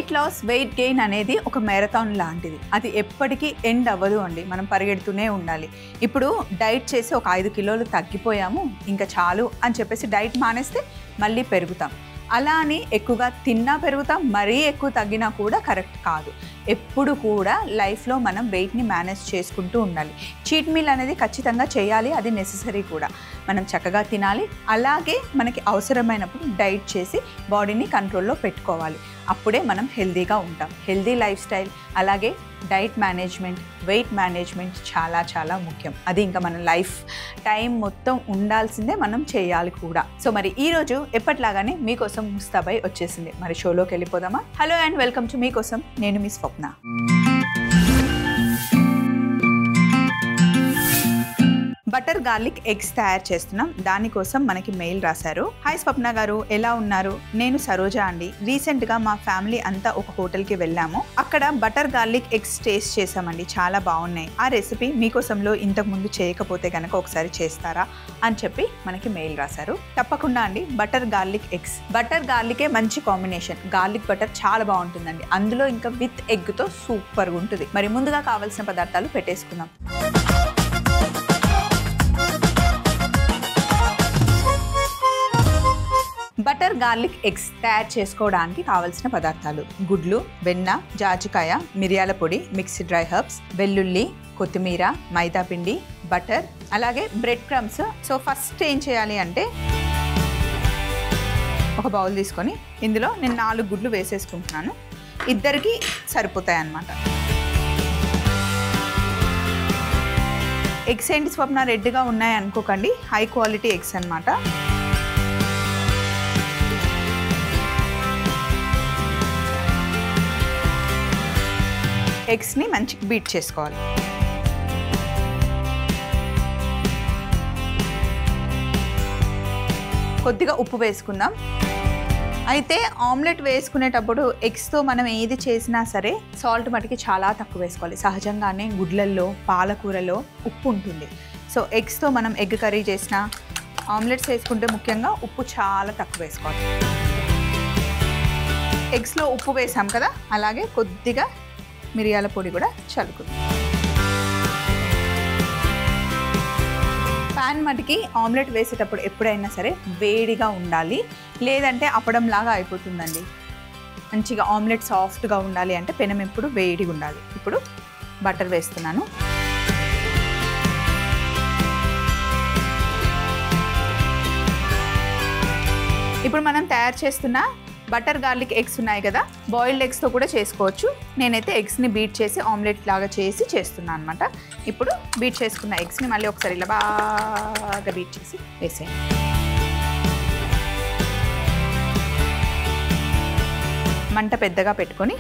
Weight loss weight gain అనేది ఒక marathon లాంటిది. అది ఎప్పటికీ ఎండ్ అవ్వదు అండి. మనం పరిగెడుతూనే ఉండాలి. ఇప్పుడు డైట్ చేసి ఒక 5 కిలోలు తగ్గిపోయాము ఇంకా చాలు అని చెప్పేసి డైట్ మానేస్తే మళ్ళీ పెరుగుతాం. అలా అని ఎక్కువగా తిన్నా పెరుగుతాం, మరీ ఎక్కువ తగ్గినా కూడా కరెక్ట్ కాదు. ఎప్పుడు కూడా లైఫ్లో మనం వెయిట్ని మేనేజ్ చేసుకుంటూ ఉండాలి. చీట్ మీల్ అనేది ఖచ్చితంగా చేయాలి, అది నెససరీ కూడా. మనం చక్కగా తినాలి, అలాగే మనకి అవసరమైనప్పుడు డైట్ చేసి బాడీని కంట్రోల్లో పెట్టుకోవాలి. అప్పుడే మనం హెల్తీగా ఉంటాం. హెల్తీ లైఫ్ స్టైల్ అలాగే డైట్ మేనేజ్మెంట్, వెయిట్ మేనేజ్మెంట్ చాలా చాలా ముఖ్యం. అది ఇంకా మన లైఫ్ టైం మొత్తం ఉండాల్సిందే, మనం చేయాలి కూడా. సో మరి ఈరోజు ఎప్పట్లాగానే మీకోసం ముస్తాబాయ్ వచ్చేసింది. మరి షోలోకి వెళ్ళిపోదామా? హలో అండ్ వెల్కమ్ టు మీకోసం, నేను మీ స్వప్న. బటర్ గార్లిక్ ఎగ్స్ తయారు చేస్తున్నాం. దానికోసం మనకి మెయిల్ రాశారు. హాయ్ స్వప్న గారు, ఎలా ఉన్నారు? నేను సరోజ అండి. రీసెంట్గా మా ఫ్యామిలీ అంతా ఒక హోటల్కి వెళ్ళాము. అక్కడ బటర్ గార్లిక్ ఎగ్స్ టేస్ట్ చేసామండి, చాలా బాగున్నాయి. ఆ రెసిపీ మీకోసంలో ఇంతకు ముందు చేయకపోతే కనుక ఒకసారి చేస్తారా అని చెప్పి మనకి మెయిల్ రాశారు. తప్పకుండా అండి. బటర్ గార్లిక్ ఎగ్స్, బటర్ గార్లికే మంచి కాంబినేషన్. గార్లిక్ బటర్ చాలా బాగుంటుందండి, అందులో ఇంకా విత్ ఎగ్తో సూపర్గా ఉంటుంది. మరి ముందుగా కావాల్సిన పదార్థాలు పెట్టేసుకుందాం. బటర్ గార్లిక్ ఎగ్స్ తయారు చేసుకోవడానికి కావలసిన పదార్థాలు: గుడ్లు, వెన్న, జాజికాయ, మిరియాల పొడి, మిక్స్డ్ డ్రై హర్బ్స్, వెల్లుల్లి, కొత్తిమీర, మైదా పిండి, బటర్, అలాగే బ్రెడ్ క్రమ్స్. సో ఫస్ట్ ఏం చేయాలి అంటే, ఒక బౌల్ తీసుకొని ఇందులో నేను 4 గుడ్లు వేసేసుకుంటున్నాను. ఇద్దరికి సరిపోతాయి అన్నమాట. ఎగ్స్ ఏంటి స్వప్న రెడ్గా ఉన్నాయి అనుకోకండి, హై క్వాలిటీ ఎగ్స్ అన్నమాట. ఎగ్స్ని మంచిగా బీట్ చేసుకోవాలి. కొద్దిగా ఉప్పు వేసుకుందాం. అయితే ఆమ్లెట్ వేసుకునేటప్పుడు ఎగ్స్తో మనం ఏది చేసినా సరే సాల్ట్ మటుకి చాలా తక్కువ వేసుకోవాలి. సహజంగానే గుడ్లల్లో, పాలకూరలో ఉప్పు ఉంటుంది. సో ఎగ్స్తో మనం ఎగ్ కర్రీ చేసిన, ఆమ్లెట్స్ వేసుకుంటే ముఖ్యంగా ఉప్పు చాలా తక్కువ వేసుకోవాలి. ఎగ్స్లో ఉప్పు వేసాం కదా, అలాగే కొద్దిగా మిరియాల పొడి కూడా చల్లుకుందాం. ప్యాన్ మటుకి ఆమ్లెట్ వేసేటప్పుడు ఎప్పుడైనా సరే వేడిగా ఉండాలి, లేదంటే అప్పడంలాగా అయిపోతుందండి. మంచిగా ఆమ్లెట్ సాఫ్ట్గా ఉండాలి అంటే పెనం ఎప్పుడు వేడిగా ఉండాలి. ఇప్పుడు బటర్ వేస్తున్నాను. ఇప్పుడు మనం తయారు చేస్తున్న బటర్ గార్లిక్ ఎగ్స్ ఉన్నాయి కదా, బాయిల్డ్ ఎగ్స్తో కూడా చేసుకోవచ్చు. నేనైతే ఎగ్స్ని బీట్ చేసి ఆమ్లెట్ లాగా చేసి చేస్తున్నాను అనమాట. ఇప్పుడు బీట్ చేసుకున్న ఎగ్స్ని మళ్ళీ ఒకసారి ఇలా బాగా బీట్ చేసి వేసేయండి. మంట పెద్దగా పెట్టుకొని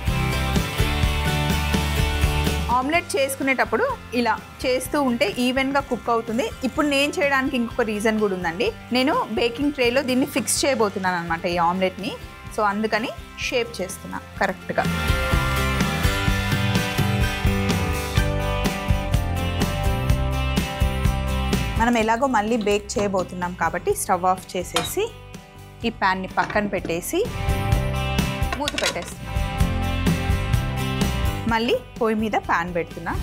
ఆమ్లెట్ చేసుకునేటప్పుడు ఇలా చేస్తూ ఉంటే ఈవెన్గా కుక్ అవుతుంది. ఇప్పుడు నేను చేయడానికి ఇంకొక రీజన్ కూడా ఉందండి. నేను బేకింగ్ ట్రేలో దీన్ని ఫిక్స్ చేయబోతున్నాను అనమాట, ఈ ఆమ్లెట్ని. సో అందుకని షేప్ చేస్తున్నా కరెక్ట్గా. మనం ఎలాగో మళ్ళీ బేక్ చేయబోతున్నాం కాబట్టి స్టవ్ ఆఫ్ చేసేసి ఈ ప్యాన్ని పక్కన పెట్టేసి మూత పెట్టేస్తున్నా. మళ్ళీ పొయ్యి మీద ప్యాన్ పెడుతున్నా.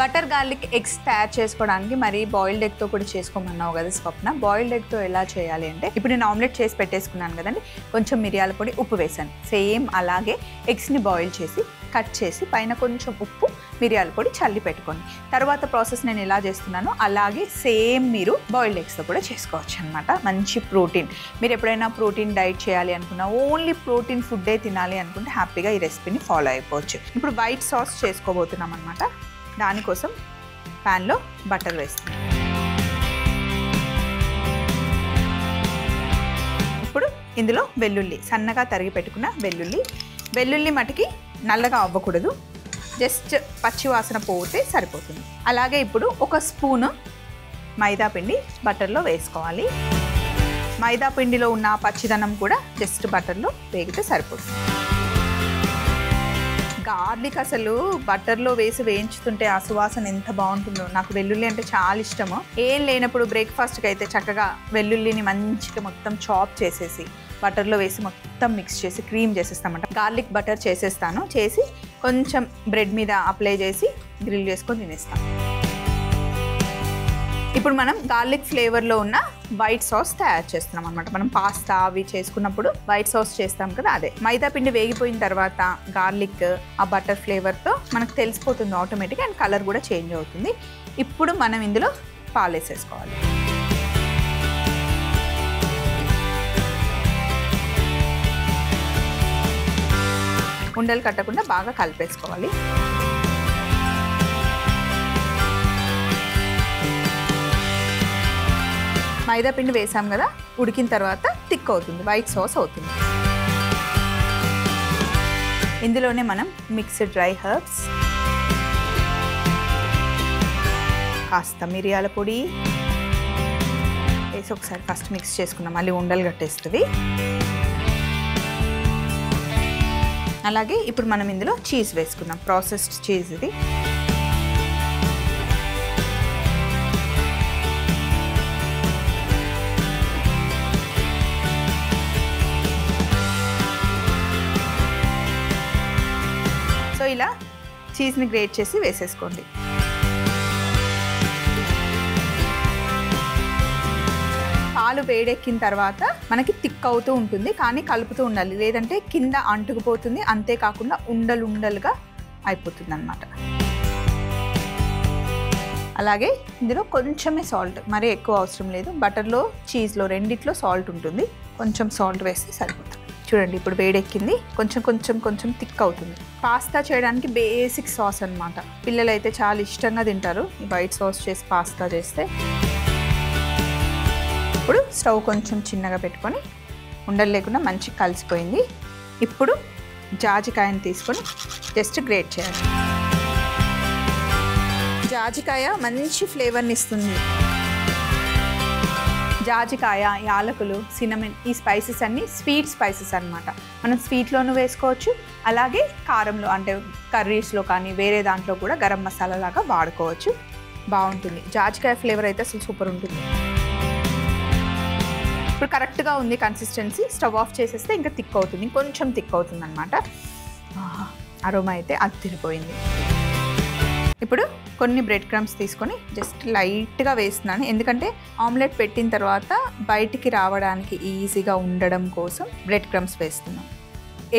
బటర్ గార్లిక్ ఎగ్స్ తయారు చేసుకోవడానికి మరి బాయిల్డ్ ఎగ్తో కూడా చేసుకోమన్నావు కదా స్వప్న. బాయిల్డ్ ఎగ్తో ఎలా చేయాలి అంటే, ఇప్పుడు నేను ఆమ్లెట్ చేసి పెట్టేసుకున్నాను కదండి, కొంచెం మిరియాల పొడి, ఉప్పు వేసాను. సేమ్ అలాగే ఎగ్స్ని బాయిల్ చేసి కట్ చేసి పైన కొంచెం ఉప్పు, మిరియాల పొడి చల్లి పెట్టుకోండి. తర్వాత ప్రాసెస్ నేను ఎలా చేస్తున్నానో అలాగే సేమ్ మీరు బాయిల్డ్ ఎగ్స్తో కూడా చేసుకోవచ్చు అనమాట. మంచి ప్రోటీన్. మీరు ఎప్పుడైనా ప్రోటీన్ డైట్ చేయాలి అనుకున్నా, ఓన్లీ ప్రోటీన్ ఫుడ్డే తినాలి అనుకుంటే హ్యాపీగా ఈ రెసిపీని ఫాలో అయిపోవచ్చు. ఇప్పుడు వైట్ సాస్ చేసుకోబోతున్నాం అనమాట. దానికోసం ప్యాన్లో బటర్ వేస్తాం. ఇప్పుడు ఇందులో వెల్లుల్లి, సన్నగా తరిగి పెట్టుకున్న వెల్లుల్లి మటుకి నల్లగా అవ్వకూడదు, జస్ట్ పచ్చి వాసన పోతే సరిపోతుంది. అలాగే ఇప్పుడు ఒక స్పూను మైదా పిండి బటర్లో వేసుకోవాలి. మైదా పిండిలో ఉన్న పచ్చిదనం కూడా జస్ట్ బటర్లో వేగితే సరిపోతుంది. గార్లిక్ అసలు బటర్లో వేసి వేయించుతుంటే ఆ సువాసన ఎంత బాగుంటుందో. నాకు వెల్లుల్లి అంటే చాలా ఇష్టము. ఏం లేనప్పుడు బ్రేక్ఫాస్ట్కి అయితే చక్కగా వెల్లుల్లిని మంచిగా మొత్తం చాప్ చేసేసి బటర్లో వేసి మొత్తం మిక్స్ చేసి క్రీమ్ చేసేస్తామంట. గార్లిక్ బటర్ చేసేస్తాను, చేసి కొంచెం బ్రెడ్ మీద అప్లై చేసి గ్రిల్ చేసుకొని తినేస్తాను. ఇప్పుడు మనం గార్లిక్ ఫ్లేవర్లో ఉన్న వైట్ సాస్ తయారు చేస్తున్నాం అనమాట. మనం పాస్తా అవి చేసుకున్నప్పుడు వైట్ సాస్ చేస్తాం కదా, అదే. మైదా పిండి వేగిపోయిన తర్వాత గార్లిక్ ఆ బటర్ ఫ్లేవర్తో మనకు తెలిసిపోతుంది ఆటోమేటిక్గా, అండ్ కలర్ కూడా చేంజ్ అవుతుంది. ఇప్పుడు మనం ఇందులో పాలు వేసేసుకోవాలి. ఉండలు కట్టకుండా బాగా కలిపేసుకోవాలి. మైదా పిండి వేసాం కదా, ఉడికిన తర్వాత థిక్ అవుతుంది, వైట్ సాస్ అవుతుంది. ఇందులోనే మనం మిక్స్డ్ డ్రై హర్బ్స్, కాస్త మిరియాల పొడి వేసి ఒకసారి ఫస్ట్ మిక్స్ చేసుకున్నాం, మళ్ళీ ఉండలు కట్టేస్తుంది. అలాగే ఇప్పుడు మనం ఇందులో చీజ్ వేసుకున్నాం, ప్రాసెస్డ్ చీజ్ ఇది. సో ఇలా చీజ్ని గ్రేట్ చేసి వేసేసుకోండి. పాలు వేడెక్కిన తర్వాత మనకి థిక్ అవుతూ ఉంటుంది, కానీ కలుపుతూ ఉండాలి, లేదంటే కింద అంటుకుపోతుంది. అంతేకాకుండా ఉండలు ఉండలుగా అయిపోతుంది అన్నమాట. అలాగే ఇందులో కొంచెమే సాల్ట్, మరీ ఎక్కువ అవసరం లేదు. బటర్లో చీజ్లో రెండిట్లో సాల్ట్ ఉంటుంది, కొంచెం సాల్ట్ వేస్తే సరిపోతుంది. చూడండి ఇప్పుడు వేడెక్కింది, కొంచెం కొంచెం కొంచెం థిక్ అవుతుంది. పాస్తా చేయడానికి బేసిక్ సాస్ అన్నమాట. పిల్లలు అయితే చాలా ఇష్టంగా తింటారు ఈ వైట్ సాస్ చేసి పాస్తా చేస్తే. ఇప్పుడు స్టవ్ కొంచెం చిన్నగా పెట్టుకొని, ఉండలు లేకుండా మంచిగా కలిసిపోయింది. ఇప్పుడు జాజికాయని తీసుకొని జస్ట్ గ్రేట్ చేయాలి. జాజికాయ మంచి ఫ్లేవర్ని ఇస్తుంది. జాజికాయ, యాలకులు, సినమన్, ఈ స్పైసెస్ అన్నీ స్వీట్ స్పైసెస్ అన్నమాట. మనం స్వీట్లోనూ వేసుకోవచ్చు, అలాగే కారంలో అంటే కర్రీస్లో కానీ వేరే దాంట్లో కూడా గరం మసాలా లాగా వాడుకోవచ్చు, బాగుంటుంది. జాజికాయ ఫ్లేవర్ అయితే అసలు సూపర్ ఉంటుంది. ఇప్పుడు కరెక్ట్గా ఉంది కన్సిస్టెన్సీ. స్టవ్ ఆఫ్ చేసేస్తే ఇంకా థిక్ అవుతుంది, కొంచెం థిక్ అవుతుంది అనమాట. అరోమా అయితే అదిరిపోయింది. ఇప్పుడు కొన్ని బ్రెడ్ క్రమ్స్ తీసుకొని జస్ట్ లైట్గా వేస్తున్నాను, ఎందుకంటే ఆమ్లెట్ పెట్టిన తర్వాత బయటికి రావడానికి ఈజీగా ఉండడం కోసం బ్రెడ్ క్రమ్స్ వేస్తున్నాం.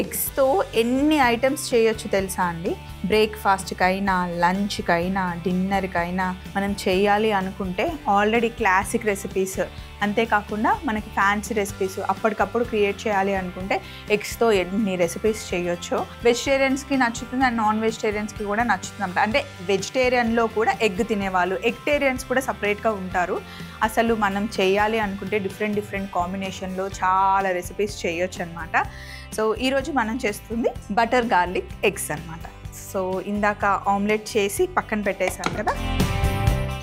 ఎగ్స్తో ఎన్ని ఐటమ్స్ చేయొచ్చు తెలుసా అండి. బ్రేక్ఫాస్ట్కైనా, లంచ్కైనా, డిన్నర్కైనా మనం చేయాలి అనుకుంటే ఆల్రెడీ క్లాసిక్ రెసిపీస్, అంతేకాకుండా మనకి ఫ్యాన్సీ రెసిపీస్ అప్పటికప్పుడు క్రియేట్ చేయాలి అనుకుంటే ఎగ్స్తో ఎన్ని రెసిపీస్ చేయొచ్చు. వెజిటేరియన్స్కి నచ్చుతుంది అండ్ నాన్ వెజిటేరియన్స్కి కూడా నచ్చుతుంది. అంటే వెజిటేరియన్లో కూడా ఎగ్ తినేవాళ్ళు, ఎగ్టేరియన్స్ కూడా సపరేట్గా ఉంటారు. అసలు మనం చేయాలి అనుకుంటే డిఫరెంట్ డిఫరెంట్ కాంబినేషన్లో చాలా రెసిపీస్ చేయొచ్చు అనమాట. సో ఈరోజు మనం చేస్తుంది బటర్ గార్లిక్ ఎగ్స్ అనమాట. సో ఇందాక ఆమ్లెట్ చేసి పక్కన పెట్టేశాను కదా,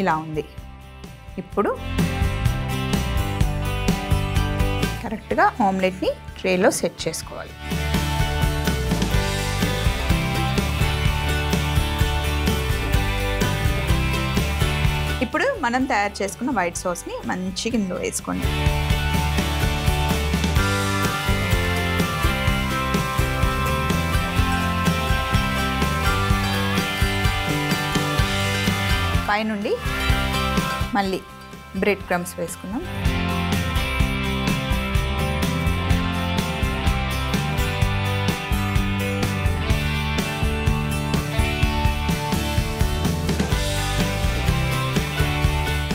ఇలా ఉంది. ఇప్పుడు కరెక్ట్గా ఆమ్లెట్ని ట్రేలో సెట్ చేసుకోవాలి. ఇప్పుడు మనం తయారు చేసుకున్న వైట్ సాస్ని మంచిగా ఇందులో వేసుకోండి. పైనుండి మళ్ళీ బ్రెడ్ క్రమ్స్ వేసుకున్నాం.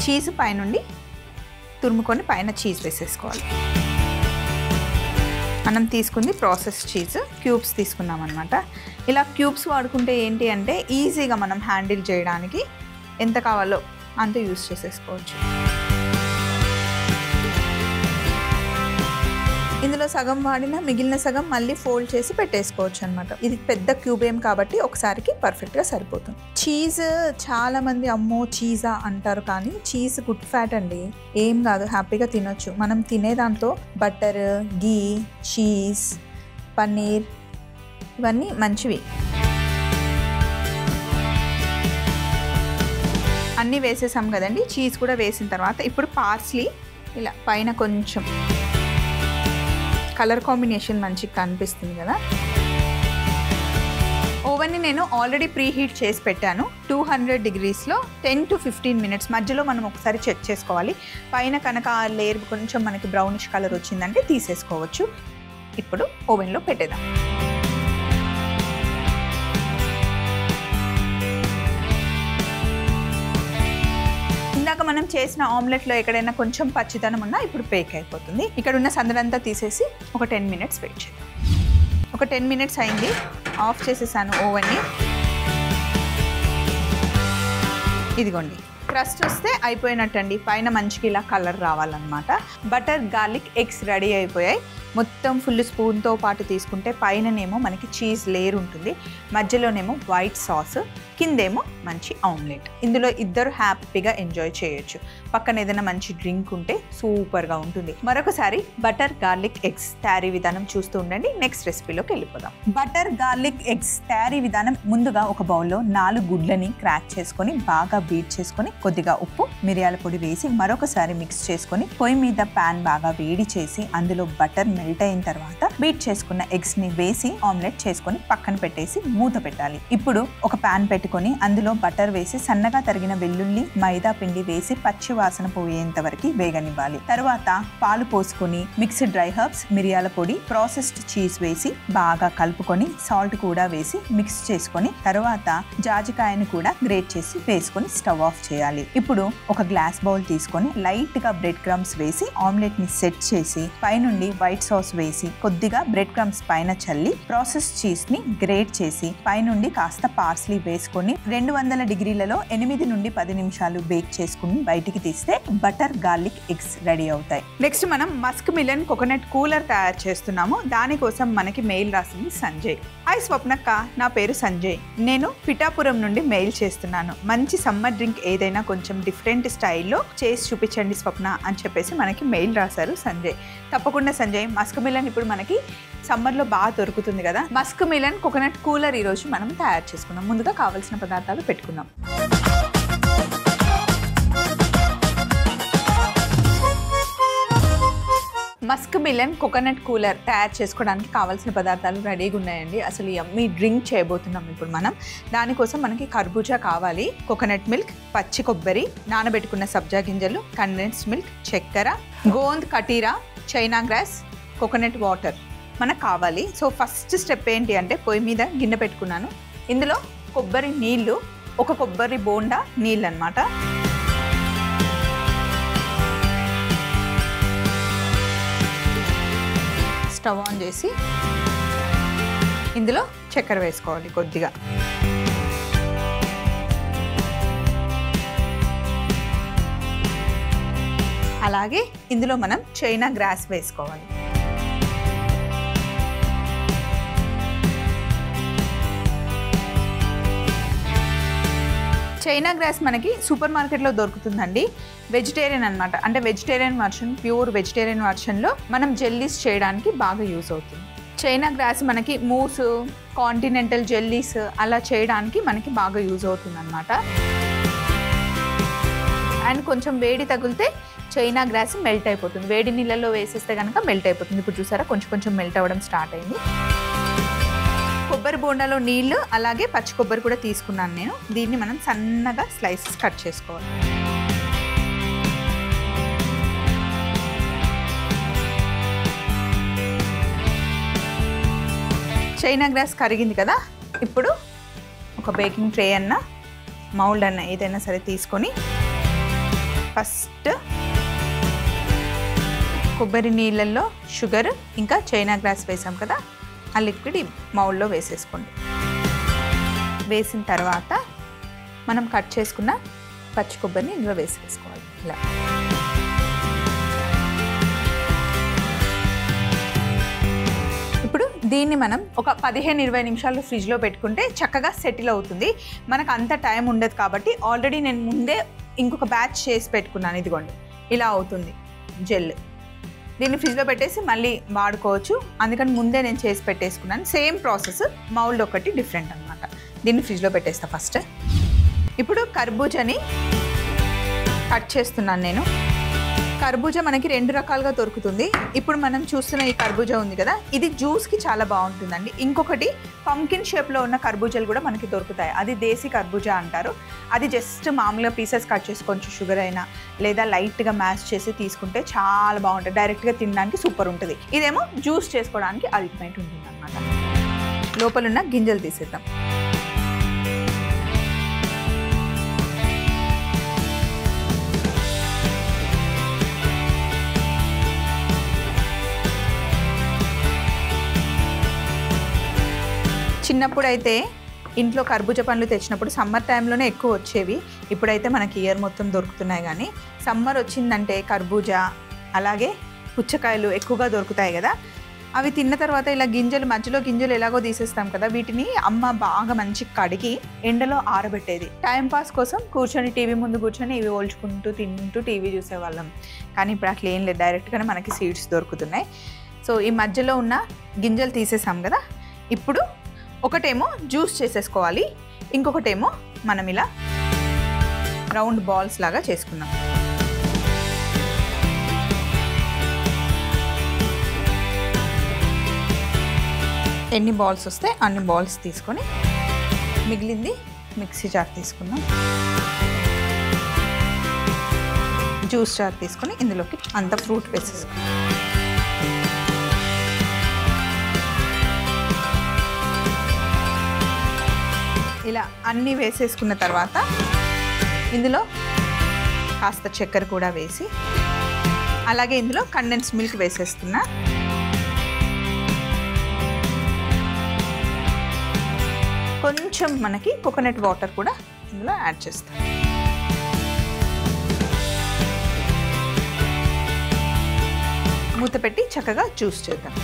చీజ్ పైనుండి తురుముకొని పైన చీజ్ వేసేసుకోవాలి. మనం తీసుకుంది ప్రాసెస్ చీజ్, క్యూబ్స్ తీసుకున్నాం అనమాట. ఇలా క్యూబ్స్ వాడుకుంటే ఏంటి అంటే ఈజీగా మనం హ్యాండిల్ చేయడానికి ఎంత కావాలో అంత యూస్ చేసేసుకోవచ్చు. ఇందులో సగం వాడినా మిగిలిన సగం మళ్ళీ ఫోల్డ్ చేసి పెట్టేసుకోవచ్చు అనమాట. ఇది పెద్ద క్యూబ్ ఏం కాబట్టి ఒకసారికి పర్ఫెక్ట్గా సరిపోతుంది. చీజ్ చాలామంది అమ్మో చీజా అంటారు, కానీ చీజ్ గుడ్ ఫ్యాట్ అండి, ఏం కాదు, హ్యాపీగా తినొచ్చు. మనం తినే దాంట్లో బటర్, గీ, చీజ్, పన్నీర్ ఇవన్నీ మంచివి. అన్నీ వేసేసాం కదండి, చీజ్ కూడా వేసిన తర్వాత ఇప్పుడు పార్స్లీ ఇలా పైన కొంచెం కలర్ కాంబినేషన్ మంచిగా కనిపిస్తుంది కదా. ఓవెన్ని నేను ఆల్రెడీ ప్రీ హీట్ చేసి పెట్టాను 200 degreesలో 10 to 15 minutes. మధ్యలో మనం ఒకసారి చెక్ చేసుకోవాలి. పైన కనుక ఆ లేయర్ కొంచెం మనకి బ్రౌనిష్ కలర్ వచ్చిందంటే తీసేసుకోవచ్చు. ఇప్పుడు ఓవెన్లో పెట్టేద్దాం. ఇందాక మనం చేసిన ఆమ్లెట్లో ఎక్కడైనా కొంచెం పచ్చితనం ఉన్నా ఇప్పుడు బేక్ అయిపోతుంది. ఇక్కడ ఉన్న సందడంతా తీసేసి ఒక 10 minutes వెయిట్ చేద్దాం. ఒక 10 minutes అయింది, ఆఫ్ చేసేసాను ఓవెన్ని. ఇదిగోండి, క్రస్ట్ వస్తే అయిపోయినట్టండి. పైన మంచిగా ఇలా కలర్ రావాలన్నమాట. బటర్ గార్లిక్ ఎగ్స్ రెడీ అయిపోయాయి. మొత్తం ఫుల్ స్పూన్తో పాటు తీసుకుంటే పైననేమో మనకి చీజ్ లేయర్ ఉంటుంది, మధ్యలోనేమో వైట్ సాస్, కిందేమో మంచి ఆమ్లెట్. ఇందులో ఇద్దరు హ్యాపీగా ఎంజాయ్ చేయొచ్చు. పక్కన ఏదైనా మంచి డ్రింక్ ఉంటే సూపర్గా ఉంటుంది. మరొకసారి బటర్ గార్లిక్ ఎగ్స్ తయారీ విధానం చూస్తూ ఉండండి. నెక్స్ట్ రెసిపీలోకి వెళ్ళిపోదాం. బటర్ గార్లిక్ ఎగ్స్ తయారీ విధానం: ముందుగా ఒక బౌల్లో 4 గుడ్లని క్రాక్ చేసుకొని బాగా బీట్ చేసుకొని కొద్దిగా ఉప్పు, మిరియాల పొడి వేసి మరొకసారి మిక్స్ చేసుకొని పొయ్యి మీద ప్యాన్ బాగా వేడి చేసి అందులో బటర్ మెల్ట్ అయిన తర్వాత బీట్ చేసుకున్న ఎగ్స్ ని వేసి ఆమ్లెట్ చేసుకొని పక్కన పెట్టేసి మూత పెట్టాలి. ఇప్పుడు ఒక ప్యాన్ పెట్టుకొని అందులో బటర్ వేసి సన్నగా తరిగిన వెల్లుల్లి, మైదా పిండి వేసి పచ్చి వాసన పోయేంత వరకు వేగనివ్వాలి. తర్వాత పాలు పోసుకొని మిక్స్డ్ డ్రై హర్బ్స్, మిరియాల పొడి, ప్రాసెస్డ్ చీజ్ వేసి బాగా కలుపుకొని సాల్ట్ కూడా వేసి మిక్స్ చేసుకొని తర్వాత జాజికాయను కూడా గ్రేట్ చేసి వేసుకొని స్టవ్ ఆఫ్ చేయాలి. ఇప్పుడు ఒక గ్లాస్ బౌల్ తీసుకొని లైట్ గా బ్రెడ్ క్రమ్స్ వేసి ఆమ్లెట్ ని సెట్ చేసి పైనుండి వైట్ సాస్ వేసి కొద్దిగా బ్రెడ్ క్రమ్స్ పైన చల్లి ప్రాసెస్ చీజ్ ని గ్రేట్ చేసి పైనుండి కాస్త పార్స్లీ వేసుకొని 200 degreesలలో 8 నుండి 10 నిమిషాలు బేక్ చేసుకుని బయటికి తీస్తే బటర్ గార్లిక్ ఎగ్స్ రెడీ అవుతాయి. నెక్స్ట్ మనం మస్క్ మిలన్ కోకోనట్ కూలర్ తయారు చేస్తున్నాము. దానికోసం మనకి మెయిల్ రాసింది సంజయ్. హాయ్ స్వప్నక్క, నా పేరు సంజయ్. నేను పిఠాపురం నుండి మెయిల్ చేస్తున్నాను. మంచి సమ్మర్ డ్రింక్ ఏదైనా కొంచెం డిఫరెంట్ స్టైల్లో చేసి చూపించండి స్వప్న అని చెప్పేసి మనకి మెయిల్ రాశారు సంజయ్. తప్పకుండా సంజయ్, మస్క్ మిలన్ ఇప్పుడు మనకి సమ్మర్లో బాగా దొరుకుతుంది కదా. మస్క్ మిలన్ కోకోనట్ కూలర్ ఈరోజు మనం తయారు చేసుకుందాం. ముందుగా కావాల్సిన పదార్థాలు పెట్టుకుందాం. మస్క్ మిలన్ కోకోనట్ కూలర్ తయారు చేసుకోవడానికి కావాల్సిన పదార్థాలు రెడీగా ఉన్నాయండి. అసలు యమ్మీ డ్రింక్ చేయబోతున్నాం ఇప్పుడు మనం. దానికోసం మనకి కర్బూజా కావాలి, కోకోనట్ మిల్క్, పచ్చి కొబ్బరి, నానబెట్టుకున్న సబ్జా గింజలు, కండెన్స్డ్ మిల్క్, చక్కెర, gond కటీరా, China grass, coconut water మనకు కావాలి. సో ఫస్ట్ స్టెప్ ఏంటి అంటే పొయ్యి మీద గిన్నె పెట్టుకున్నాను. ఇందులో కొబ్బరి నీళ్ళు, ఒక కొబ్బరి బోండా నీళ్ళు అన్నమాట. స్టవ్ ఆన్ చేసి ఇందులో చక్కెర వేసుకోవాలి కొద్దిగా. అలాగే ఇందులో మనం చైనా గ్రాస్ వేసుకోవాలి. చైనా గ్రాస్ మనకి సూపర్ మార్కెట్లో దొరుకుతుందండి. వెజిటేరియన్ అనమాట, అంటే వెజిటేరియన్ వర్షన్, ప్యూర్ వెజిటేరియన్ వర్షన్లో మనం జెల్లీస్ చేయడానికి బాగా యూజ్ అవుతుంది. చైనా గ్రాస్ మనకి మూస్, కాంటినెంటల్ జెల్లీస్ అలా చేయడానికి మనకి బాగా యూజ్ అవుతుంది అనమాట. అండ్ కొంచెం వేడి తగిలితే చైనా గ్రాస్ మెల్ట్ అయిపోతుంది. వేడి నీళ్ళల్లో వేసేస్తే కనుక మెల్ట్ అయిపోతుంది. ఇప్పుడు చూసారా కొంచెం కొంచెం మెల్ట్ అవ్వడం స్టార్ట్ అయింది. కొబ్బరి బోండాలో నీళ్ళు అలాగే పచ్చి కొబ్బరి కూడా తీసుకున్నాను నేను. దీన్ని మనం సన్నగా స్లైసెస్ కట్ చేసుకోవాలి. చైనా గ్రాస్ కరిగింది కదా. ఇప్పుడు ఒక బేకింగ్ ట్రే అన్న మౌల్డ్ అన్న ఏదైనా సరే తీసుకొని ఫస్ట్ కొబ్బరి నీళ్ళల్లో షుగర్ ఇంకా చైనా గ్రాస్ వేసాం కదా, ఆ లిక్విడ్ ఈ మౌల్డ్లో వేసేసుకోండి. వేసిన తర్వాత మనం కట్ చేసుకున్న పచ్చి కొబ్బరిని ఇందులో వేసేసుకోవాలి. ఇలా ఇప్పుడు దీన్ని మనం ఒక 15-20 నిమిషాలు ఫ్రిడ్జ్లో పెట్టుకుంటే చక్కగా సెటిల్ అవుతుంది. మనకు అంత టైం ఉండదు కాబట్టి ఆల్రెడీ నేను ముందే ఇంకొక బ్యాచ్ చేసి పెట్టుకున్నాను. ఇదిగోండి ఇలా అవుతుంది జెల్. దీన్ని ఫ్రిడ్జ్లో పెట్టేసి మళ్ళీ వాడుకోవచ్చు. అందుకని ముందే నేను చేసి పెట్టేసుకున్నాను. సేమ్ ప్రాసెస్, మౌల్డ్ ఒకటి డిఫరెంట్ అనమాట. దీన్ని ఫ్రిడ్జ్లో పెట్టేస్తా ఫస్ట్. ఇప్పుడు కర్బూజాని కట్ చేస్తున్నాను నేను. కర్బూజా మనకి 2 రకాలుగా దొరుకుతుంది. ఇప్పుడు మనం చూస్తున్న ఈ కర్బూజా ఉంది కదా, ఇది జ్యూస్కి చాలా బాగుంటుందండి. ఇంకొకటి పంకిన్ షేప్లో ఉన్న కర్బూజాలు కూడా మనకి దొరుకుతాయి. అది దేశీ కర్బూజా అంటారు. అది జస్ట్ మామూలుగా పీసెస్ కట్ చేసి కొంచెం షుగర్ అయినా లేదా లైట్గా మ్యాష్ చేసి తీసుకుంటే చాలా బాగుంటుంది. డైరెక్ట్గా తినడానికి సూపర్ ఉంటుంది. ఇదేమో జ్యూస్ చేసుకోవడానికి అల్టిమేట్ ఉంటుంది అన్నమాట. లోపల ఉన్న గింజలు తీసేద్దాం. చిన్నప్పుడు అయితే ఇంట్లో కర్బూజా పండ్లు తెచ్చినప్పుడు సమ్మర్ టైంలోనే ఎక్కువ వచ్చేవి. ఇప్పుడైతే మనకి ఇయర్ మొత్తం దొరుకుతున్నాయి. కానీ సమ్మర్ వచ్చిందంటే కర్బూజా అలాగే పుచ్చకాయలు ఎక్కువగా దొరుకుతాయి కదా. అవి తిన్న తర్వాత ఇలా మధ్యలో గింజలు ఎలాగో తీసేస్తాం కదా, వీటిని అమ్మ బాగా మంచి కడిగి ఎండలో ఆరబెట్టేది. టైంపాస్ కోసం కూర్చొని టీవీ ముందు కూర్చొని ఇవి ఓల్చుకుంటూ తింటూ టీవీ చూసేవాళ్ళం. కానీ ఇప్పుడు అట్లా ఏం లేదు, డైరెక్ట్గానే మనకి సీడ్స్ దొరుకుతున్నాయి. సో ఈ మధ్యలో ఉన్న గింజలు తీసేసాం కదా. ఇప్పుడు ఒకటేమో జ్యూస్ చేసేసుకోవాలి, ఇంకొకటేమో మనం ఇలా రౌండ్ బాల్స్ లాగా చేసుకున్నాం. ఎన్ని బాల్స్ వస్తే అన్ని బాల్స్ తీసుకొని మిగిలింది మిక్సీ జార్ తీసుకున్నాం. జ్యూస్ జార్ తీసుకొని ఇందులోకి అంత ఫ్రూట్ వేసేసుకున్నాం. ఇలా అన్నీ వేసేసుకున్న తర్వాత ఇందులో కాస్త చక్కెర కూడా వేసి అలాగే ఇందులో కండెన్స్ మిల్క్ వేసేస్తున్నా. కొంచెం మనకి కోకోనట్ వాటర్ కూడా ఇందులో యాడ్ చేస్తాం. మూత పెట్టి చక్కగా జ్యూస్ చేద్దాం.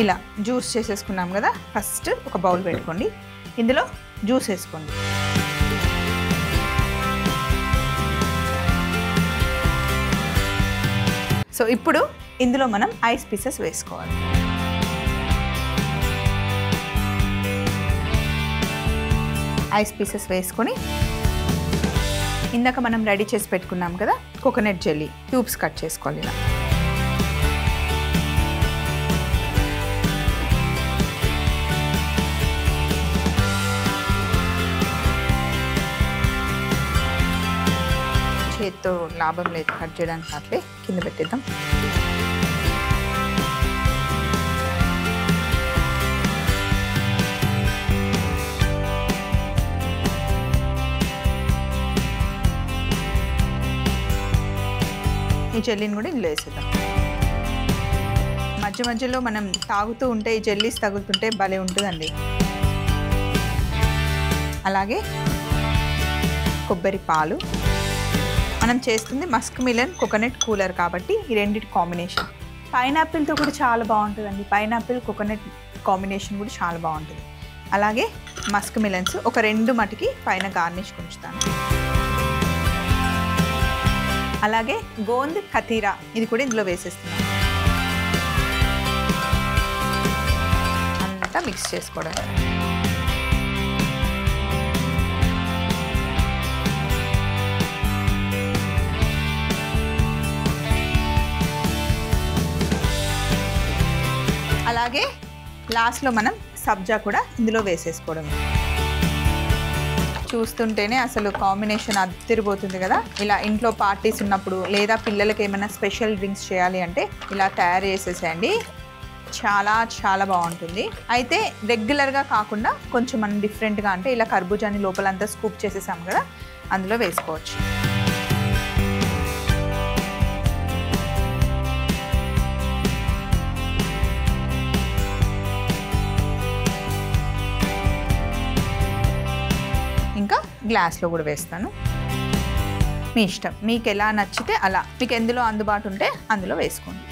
ఇలా జ్యూస్ చేసేసుకున్నాం కదా. ఫస్ట్ ఒక బౌల్ పెట్టుకోండి, ఇందులో జ్యూస్ వేసుకోండి. సో ఇప్పుడు ఇందులో మనం ఐస్ పీసెస్ వేసుకోవాలి. ఐస్ పీసెస్ వేసుకొని ఇందాక మనం రెడీ చేసి పెట్టుకున్నాం కదా కోకోనట్ జెల్లీ క్యూబ్స్ కట్ చేసుకోవాలి. ఇలా చేత్తో లాభం లేదు, కట్ చేయడానికి అట్లే కింద పెట్టేద్దాం. ఈ జెల్లీని కూడా ఇందులో వేసేద్దాం. మధ్య మధ్యలో మనం తాగుతూ ఉంటే ఈ జెల్లీస్ తగులుతుంటే భలే ఉంటుందండి. అలాగే కొబ్బరి పాలు, మనం చేస్తుంది మస్క్ మిలన్ కోకోనట్ కూలర్ కాబట్టి ఈ రెండింటి కాంబినేషన్. పైనాపిల్తో కూడా చాలా బాగుంటుందండి. పైనాపిల్ కోకోనట్ కాంబినేషన్ కూడా చాలా బాగుంటుంది. అలాగే మస్క్ మిలన్స్ ఒక 2 మటుకి పైన గార్నిష్ ఉంచుతాను. అలాగే గోంద్ కతీరా ఇది కూడా ఇందులో వేసేస్తున్నాను. అంతా మిక్స్ చేసుకోవడం. అలాగే లాస్ట్లో మనం సబ్జా కూడా ఇందులో వేసేసుకోవడం. చూస్తుంటేనే అసలు కాంబినేషన్ అదిరిపోతుంది కదా. ఇలా ఇంట్లో పార్టీస్ ఉన్నప్పుడు లేదా పిల్లలకి ఏమైనా స్పెషల్ డ్రింక్స్ చేయాలి అంటే ఇలా తయారు చేసేసేయండి, చాలా చాలా బాగుంటుంది. అయితే రెగ్యులర్గా కాకుండా కొంచెం మనం డిఫరెంట్గా అంటే ఇలా కర్బూజాని లోపలంతా స్కూప్ చేసేసాం కదా, అందులో వేసుకోవచ్చు. ఇంకా గ్లాస్లో కూడా వేస్తాను. మీ ఇష్టం, మీకు ఎలా నచ్చితే అలా, మీకు ఎందులో అందుబాటు ఉంటే అందులో వేసుకోండి.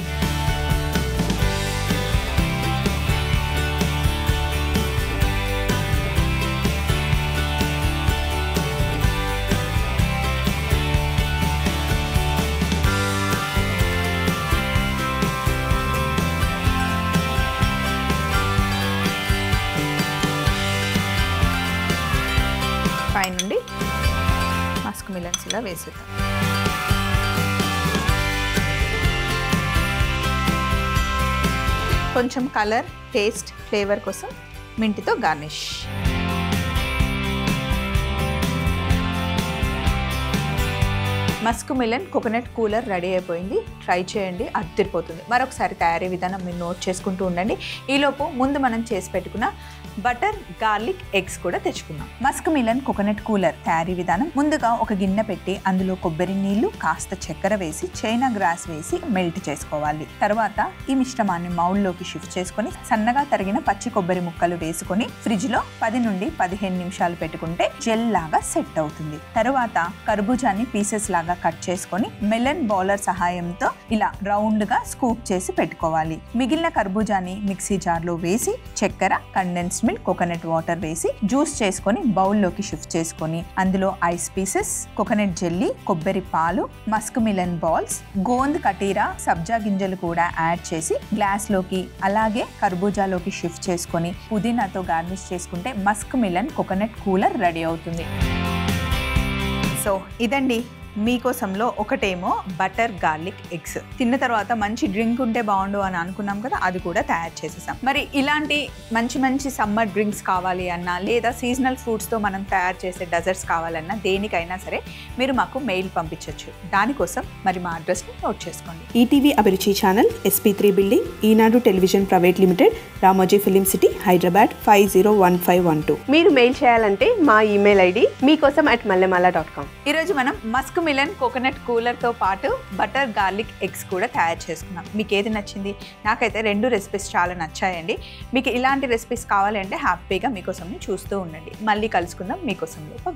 ఇలా వేసేద్దాం. కొంచెం కలర్, టేస్ట్, ఫ్లేవర్ కోసం మింటితో garnish. Muskmelon coconut cooler ready అయిపోయింది. ట్రై చేయండి, అదిరిపోతుంది. మరొకసారి తయారీ విధానం మీరు నోట్ చేసుకుంటూ ఉండండి. ఈలోపు ముందు మనం చేసి పెట్టుకున్న బటర్ గార్లిక్ ఎగ్స్ కూడా తెచ్చుకుందాం. మస్క్ మిలన్ కోకోనట్ కూలర్ తయారీ విధానం: ముందుగా ఒక గిన్నె పెట్టి అందులో కొబ్బరి నీళ్లు, కాస్త చక్కెర వేసి చైనా గ్రాస్ వేసి మెల్ట్ చేసుకోవాలి. తర్వాత ఈ మిశ్రమాన్ని మౌల్లోకి షిఫ్ట్ చేసుకొని సన్నగా తరిగిన పచ్చి కొబ్బరి ముక్కలు వేసుకొని ఫ్రిడ్జ్ లో 10 నుండి 15 నిమిషాలు పెట్టుకుంటే జెల్ లాగా సెట్ అవుతుంది. తర్వాత కర్బూజాని పీసెస్ లాగా కట్ చేసుకొని మెలన్ బౌలర్ సహాయంతో ఇలా రౌండ్ గా స్కూప్ చేసి పెట్టుకోవాలి. మిగిలిన కర్బూజాని మిక్సీ జార్ లో వేసి చక్కెర, కండెన్స్ మిల్క్, కోకోనట్ వాటర్ వేసి జ్యూస్ చేసుకొని బౌల్లోకి షిఫ్ట్ చేసుకొని అందులో ఐస్ పీసెస్, కోకోనట్ జెల్లీ, కొబ్బరి పాలు, మస్క్ మిలన్ బాల్స్, గోంద్ కటీరా, సబ్జా గింజలు కూడా యాడ్ చేసి గ్లాస్ లోకి అలాగే కర్బూజాలోకి షిఫ్ట్ చేసుకొని పుదీనాతో గార్నిష్ చేసుకుంటే Musk melon coconut cooler ready అవుతుంది. సో ఇదండి మీకోసంలో ఒకటేమో బటర్ గార్లిక్ ఎగ్స్. తిన్న తర్వాత మంచి డ్రింక్ ఉంటే బాగుండు అని అనుకున్నాం కదా, అది కూడా తయారు చేసేసాం. మరి ఇలాంటి మంచి మంచి సమ్మర్ డ్రింక్స్ కావాలి అన్నా లేదా సీజనల్ ఫ్రూట్స్తో మనం తయారు చేసే డెజర్ట్స్ కావాలన్నా దేనికైనా సరే మీరు మాకు మెయిల్ పంపించవచ్చు. దానికోసం మరి మా అడ్రస్ని నోట్ చేసుకోండి. ETV Abhiruchi channel, SP3 building, Eenadu television private limited, Ramoji film city, Hyderabad 501512. మీరు మెయిల్ చేయాలంటే మా ఈమెయిల్ ఐడి meekosam@mallemala.com. ఈరోజు మనం మస్క్ మిలన్ కోకోనట్ కూలర్తో పాటు బటర్ గార్లిక్ ఎగ్స్ కూడా తయారు చేసుకున్నాం. మీకు ఏది నచ్చింది? నాకైతే 2 రెసిపీస్ చాలా నచ్చాయండి. మీకు ఇలాంటి రెసిపీస్ కావాలంటే హ్యాపీగా మీకోసం చూస్తూ ఉండండి. మళ్ళీ కలుసుకుందాం మీకోసంలో. బాయ్.